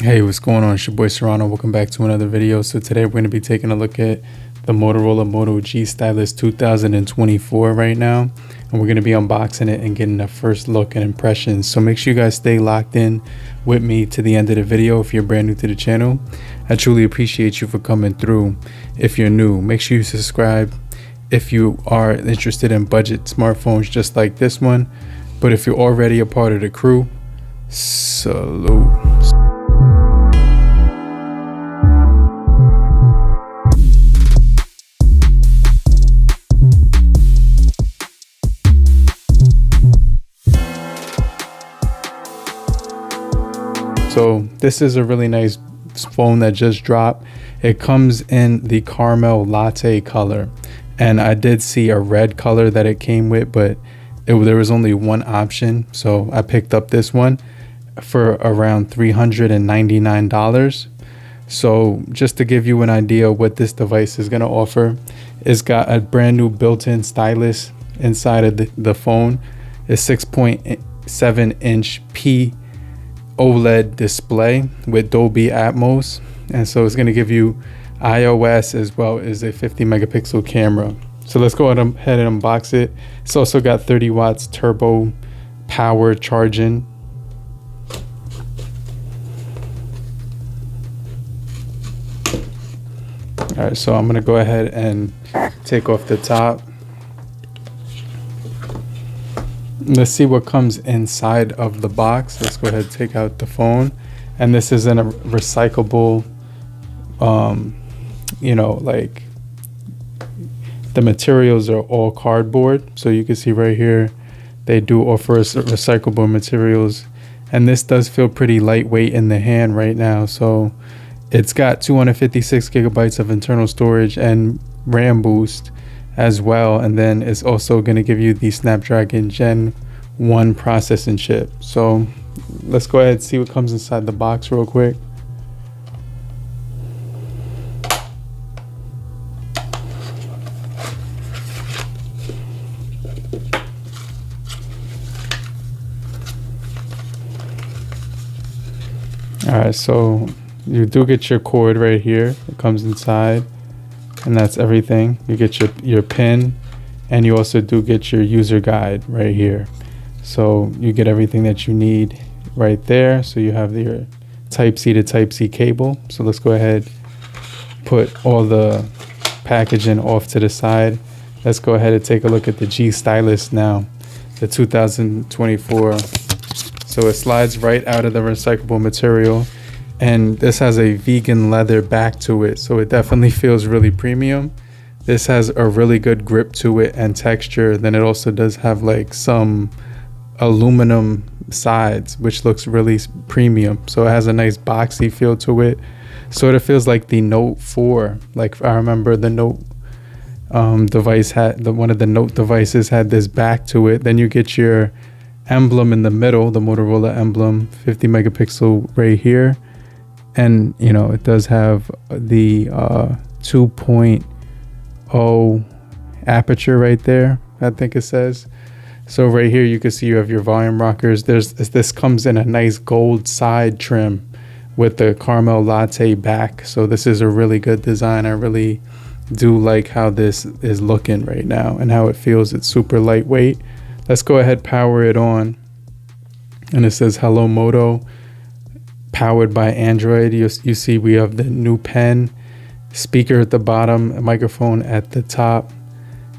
Hey, what's going on? It's your boy Serrano. Welcome back to another video. So today we're going to be taking a look at the Motorola Moto G Stylus 2024 right now. And we're going to be unboxing it and getting a first look and impressions. So make sure you guys stay locked in with me to the end of the video if you're brand new to the channel. I truly appreciate you for coming through. If you're new, make sure you subscribe if you are interested in budget smartphones just like this one. But if you're already a part of the crew, salute. So this is a really nice phone that just dropped. It comes in the caramel latte color, and I did see a red color that it came with, but there was only one option, so I picked up this one for around $399. So just to give you an idea of what this device is going to offer, it's got a brand new built-in stylus inside of the phone. It's 6.7-inch OLED display with Dolby Atmos, and so it's going to give you iOS as well as a 50 megapixel camera. So let's go ahead and unbox it. It's also got 30 watts turbo power charging. All right, so I'm going to go ahead and take off the top. Let's see what comes inside of the box. Let's go ahead and take out the phone. And this is in a recyclable, like the materials are all cardboard. So you can see right here, they do offer us recyclable materials. And this does feel pretty lightweight in the hand right now. So it's got 256 gigabytes of internal storage and RAM boost as well, and then it's also going to give you the Snapdragon Gen 1 processing chip. So let's go ahead and see what comes inside the box real quick. All right, so you do get your cord right here. It comes inside, and that's everything. You get your pin, and you also do get your user guide right here. So you get everything that you need right there. So you have your Type-C to Type-C cable. So let's go ahead, put all the packaging off to the side. Let's go ahead and take a look at the G Stylus now, the 2024. So it slides right out of the recyclable material. And this has a vegan leather back to it, so it definitely feels really premium. This has a really good grip to it and texture. Then it also does have like some aluminum sides, which looks really premium. So it has a nice boxy feel to it. Sort of feels like the Note 4. Like I remember the Note device had, one of the Note devices had this back to it. Then you get your emblem in the middle, the Motorola emblem, 50 megapixel right here. And you know, it does have the 2.0 aperture right there, I think it says. So right here you can see you have your volume rockers. This comes in a nice gold side trim with the caramel latte back. So this is a really good design. I really do like how this is looking right now and how it feels. It's super lightweight. Let's go ahead, power it on. And it says Hello Moto, powered by Android. You see we have the new pen, speaker at the bottom, a microphone at the top,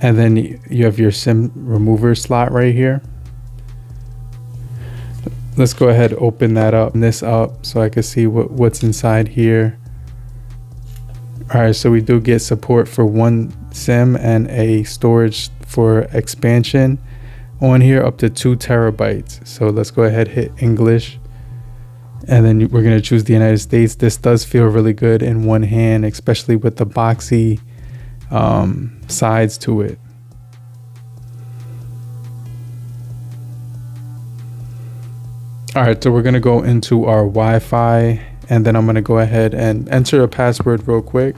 and then you have your SIM remover slot right here. Let's go ahead, open that up, so I can see what's inside here. All right, so we do get support for one SIM and a storage for expansion on here up to 2 terabytes. So let's go ahead, hit English. And then we're going to choose the United States. This does feel really good in one hand, especially with the boxy sides to it. All right, so we're going to go into our Wi-Fi, and then I'm going to go ahead and enter a password real quick.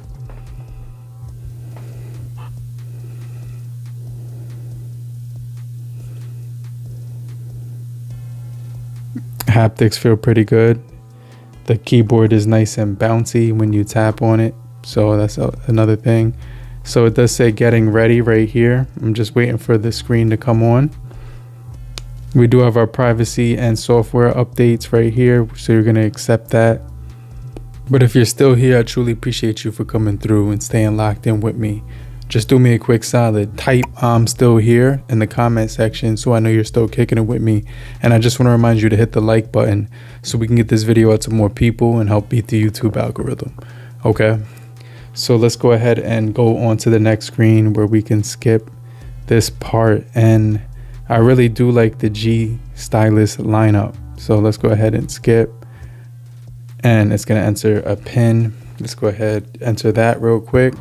Haptics feel pretty good. the keyboard is nice and bouncy when you tap on it, so that's another thing. So it does say getting ready right here. I'm just waiting for the screen to come on. We do have our privacy and software updates right here, so you're going to accept that. But if you're still here, I truly appreciate you for coming through and staying locked in with me. Just do me a quick solid. Type "I'm still here" in the comment section so I know you're still kicking it with me. And I just want to remind you to hit the like button so we can get this video out to more people and help beat the YouTube algorithm. Okay, so let's go ahead and go on to the next screen where we can skip this part. And I really do like the G Stylus lineup. So let's go ahead and skip. And it's going to enter a pin. Let's go ahead, enter that real quick.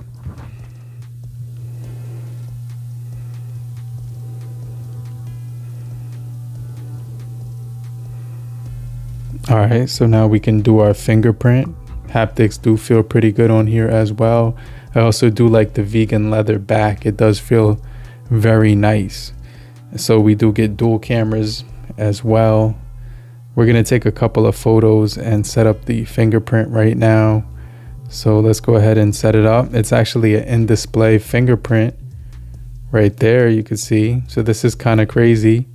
All right, so now we can do our fingerprint. Haptics do feel pretty good on here as well. I also do like the vegan leather back. It does feel very nice. So we do get dual cameras as well. We're gonna take a couple of photos and set up the fingerprint right now. So let's go ahead and set it up. It's actually an in-display fingerprint right there, you can see. So this is kind of crazy.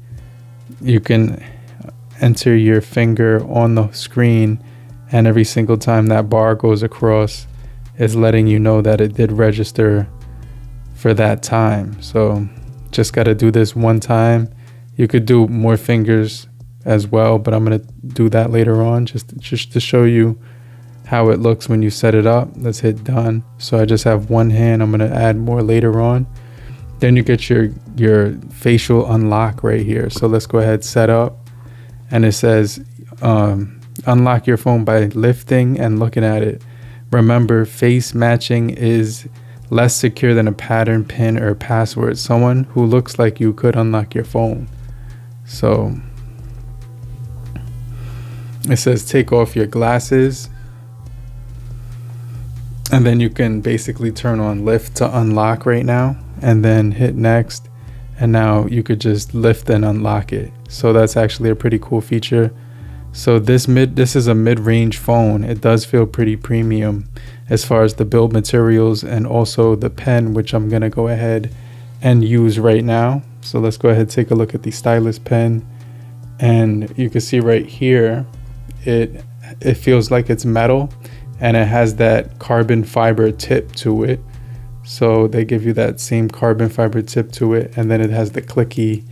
You can enter your finger on the screen, and every single time that bar goes across, it's letting you know that it did register for that time. So just got to do this one time. You could do more fingers as well, but I'm going to do that later on just to show you how it looks when you set it up. Let's hit done. So I just have one hand. I'm going to add more later on. Then you get your facial unlock right here. So let's go ahead, set up. And it says unlock your phone by lifting and looking at it. Remember, face matching is less secure than a pattern, pin, or password. Someone who looks like you could unlock your phone. So it says take off your glasses. And then you can basically turn on lift to unlock right now. And then hit next. And now you could just lift and unlock it. So that's actually a pretty cool feature. So this is a mid-range phone. It does feel pretty premium as far as the build materials and also the pen, which I'm gonna go ahead and use right now. So let's go ahead and take a look at the Stylus pen. And you can see right here, it feels like it's metal and it has that carbon fiber tip to it. So they give you that same carbon fiber tip to it, and then it has the clicky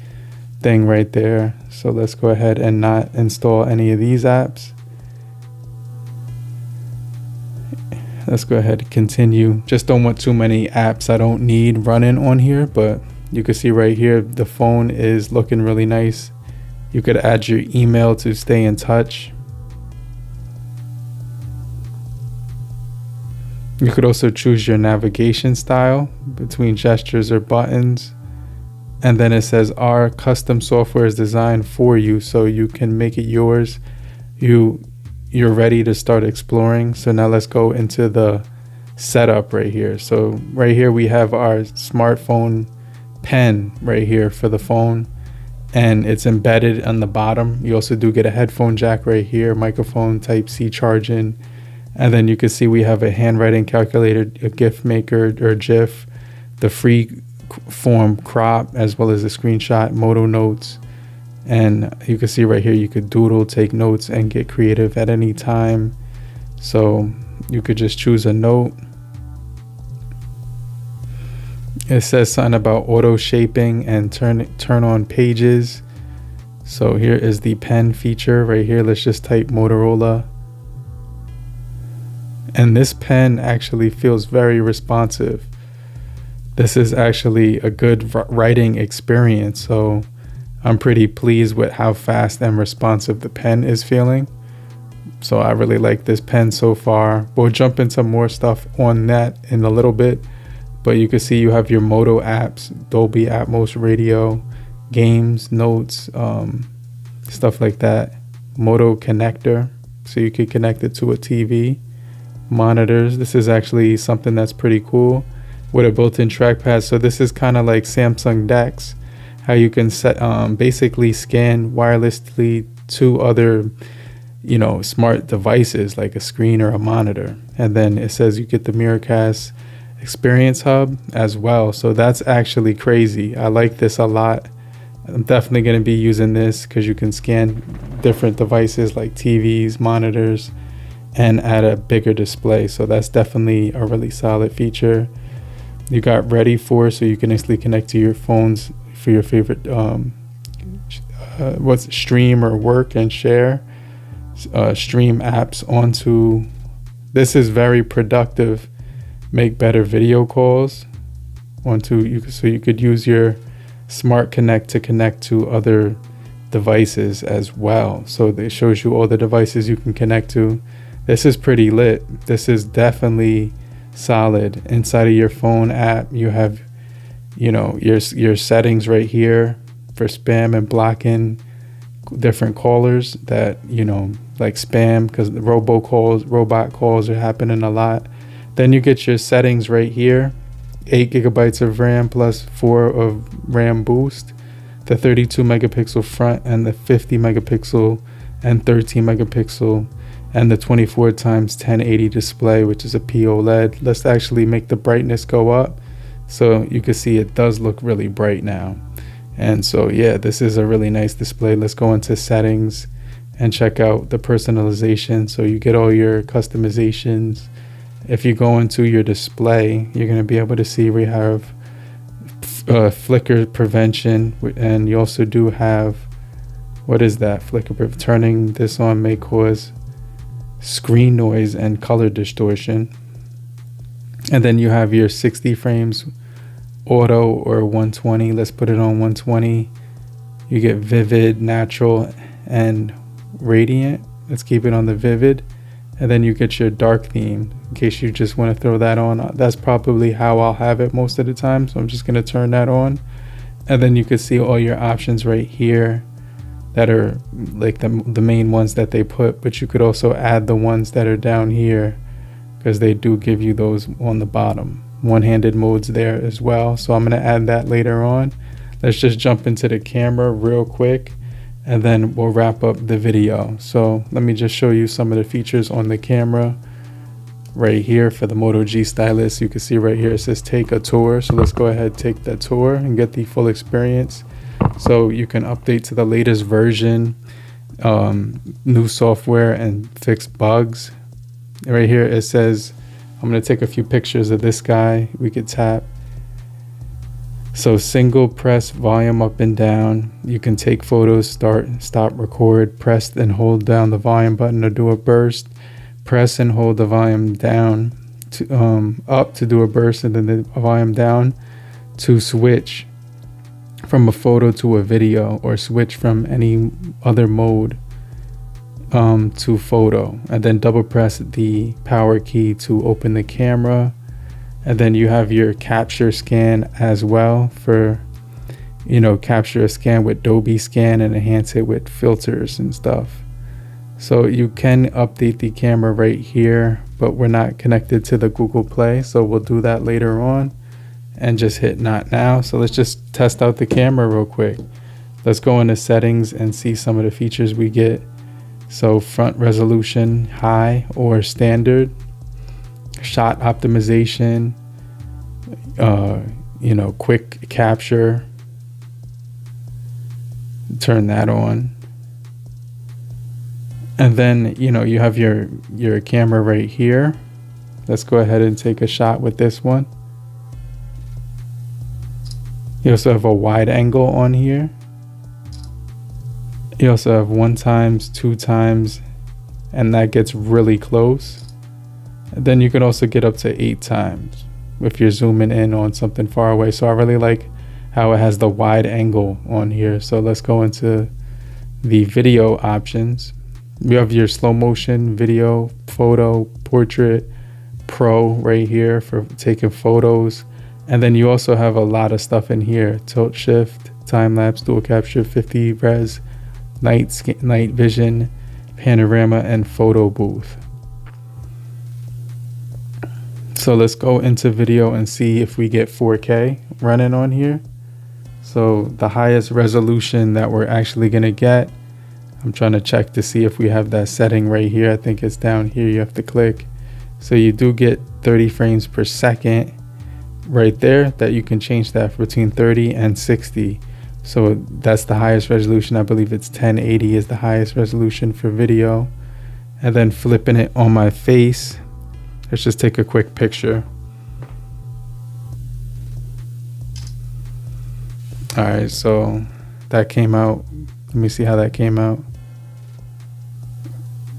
thing right there. So let's go ahead and not install any of these apps. Let's go ahead and continue. Just don't want too many apps I don't need running on here, but you can see right here the phone is looking really nice. You could add your email to stay in touch. You could also choose your navigation style between gestures or buttons. And then it says our custom software is designed for you, so you can make it yours. You're ready to start exploring. So now let's go into the setup right here. So right here we have our smartphone pen right here for the phone, and it's embedded on the bottom. You also do get a headphone jack right here, microphone, Type-C charging. And then you can see we have a handwriting calculator, a GIF maker or GIF, the free form crop, as well as a screenshot, Moto notes. And you can see right here, you could doodle, take notes, and get creative at any time. So you could just choose a note. It says something about auto shaping and turn on pages. So here is the pen feature right here. Let's just type Motorola. And this pen actually feels very responsive. This is actually a good writing experience. So I'm pretty pleased with how fast and responsive the pen is feeling. So I really like this pen so far. We'll jump into more stuff on that in a little bit. But you can see you have your Moto apps, Dolby Atmos radio, games, notes, stuff like that. Moto connector, so you could connect it to a TV. Monitors. This is actually something that's pretty cool with a built-in trackpad. So this is kind of like Samsung DeX, how you can set basically scan wirelessly to other you know, smart devices like a screen or a monitor. And then it says you get the Miracast Experience Hub as well. So that's actually crazy. I like this a lot. I'm definitely going to be using this because you can scan different devices like TVs, monitors, and add a bigger display. So that's definitely a really solid feature. You got Ready For, so you can instantly connect to your phones for your favorite stream or work and share. Stream apps onto. This is very productive. Make better video calls onto you, so you could use your Smart Connect to connect to other devices as well. So it shows you all the devices you can connect to. This is pretty lit. This is definitely solid. Inside of your phone app, you have, you know, your settings right here for spam and blocking different callers that, you know, like spam, because the robot calls are happening a lot. Then you get your settings right here. 8 gigabytes of RAM plus 4 of RAM boost, the 32 megapixel front and the 50 megapixel and 13 megapixel, and the 24 times 1080 display, which is a POLED. Let's actually make the brightness go up so you can see it does look really bright now. And so yeah, this is a really nice display. Let's go into settings and check out the personalization. So you get all your customizations. If you go into your display, you're going to be able to see we have flicker prevention, and you also do have, what is that? Turning this on may cause screen noise and color distortion. And then you have your 60 frames auto or 120. Let's put it on 120. You get vivid, natural, and radiant. Let's keep it on the vivid. And then you get your dark theme in case you just want to throw that on. That's probably how I'll have it most of the time. So I'm just going to turn that on. And then you can see all your options right here that are like the main ones that they put. But you could also add the ones that are down here because they do give you those on the bottom. One-handed modes there as well. So I'm going to add that later on. Let's just jump into the camera real quick, and then we'll wrap up the video. So let me just show you some of the features on the camera right here for the Moto G Stylus. You can see right here it says take a tour. So let's go ahead, take the tour and get the full experience. So you can update to the latest version, new software, and fix bugs. Right here it says, I'm going to take a few pictures of this guy. We could tap. So single press volume up and down. You can take photos, start, stop, record, press and hold down the volume button to do a burst. Press and hold the volume down to up to do a burst, and then the volume down to switch from a photo to a video, or switch from any other mode to photo. And then double press the power key to open the camera. And then you have your capture scan as well for, you know, capture a scan with Dolby scan and enhance it with filters and stuff. So you can update the camera right here, but we're not connected to the Google Play, so we'll do that later on. And just hit not now. So let's just test out the camera real quick. Let's go into settings and see some of the features we get. So front resolution high or standard, shot optimization, you know, quick capture, turn that on. And then, you know, you have your camera right here. Let's go ahead and take a shot with this one. You also have a wide angle on here. You also have 1 times, 2 times, and that gets really close. And then you can also get up to 8 times if you're zooming in on something far away. So I really like how it has the wide angle on here. So let's go into the video options. You have your slow motion, video, photo, portrait, pro right here for taking photos. And then you also have a lot of stuff in here: tilt shift, time lapse, dual capture, 50 res, night vision, panorama, and photo booth. So let's go into video and see if we get 4K running on here. So the highest resolution that we're actually going to get, I'm trying to check to see if we have that setting right here. I think it's down here. You have to click. So you do get 30 frames per second right there, that you can change that between 30 and 60. So that's the highest resolution. I believe it's 1080 is the highest resolution for video. And then flipping it on my face. Let's just take a quick picture. All right, so that came out. Let me see how that came out.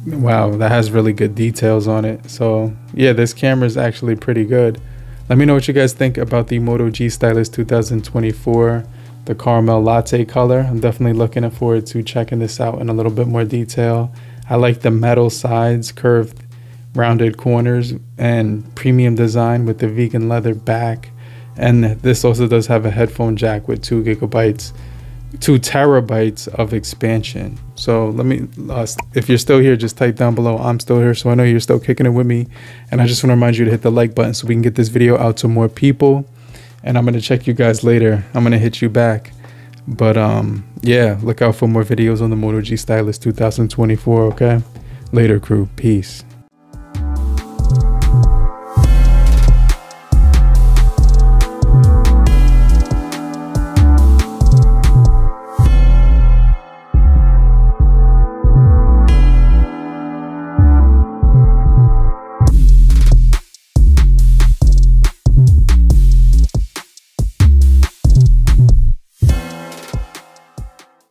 Wow, that has really good details on it. So yeah, this camera is actually pretty good. Let me know what you guys think about the Moto G Stylus 2024, the caramel latte color. I'm definitely looking forward to checking this out in a little bit more detail. I like the metal sides, curved rounded corners, and premium design with the vegan leather back. And this also does have a headphone jack with 2 terabytes of expansion. So let me, if you're still here, just type down below, I'm still here, so I know you're still kicking it with me. And I just want to remind you to hit the like button so we can get this video out to more people. And I'm going to check you guys later. I'm going to hit you back. But yeah, look out for more videos on the Moto G Stylus 2024, okay? Later, crew. Peace.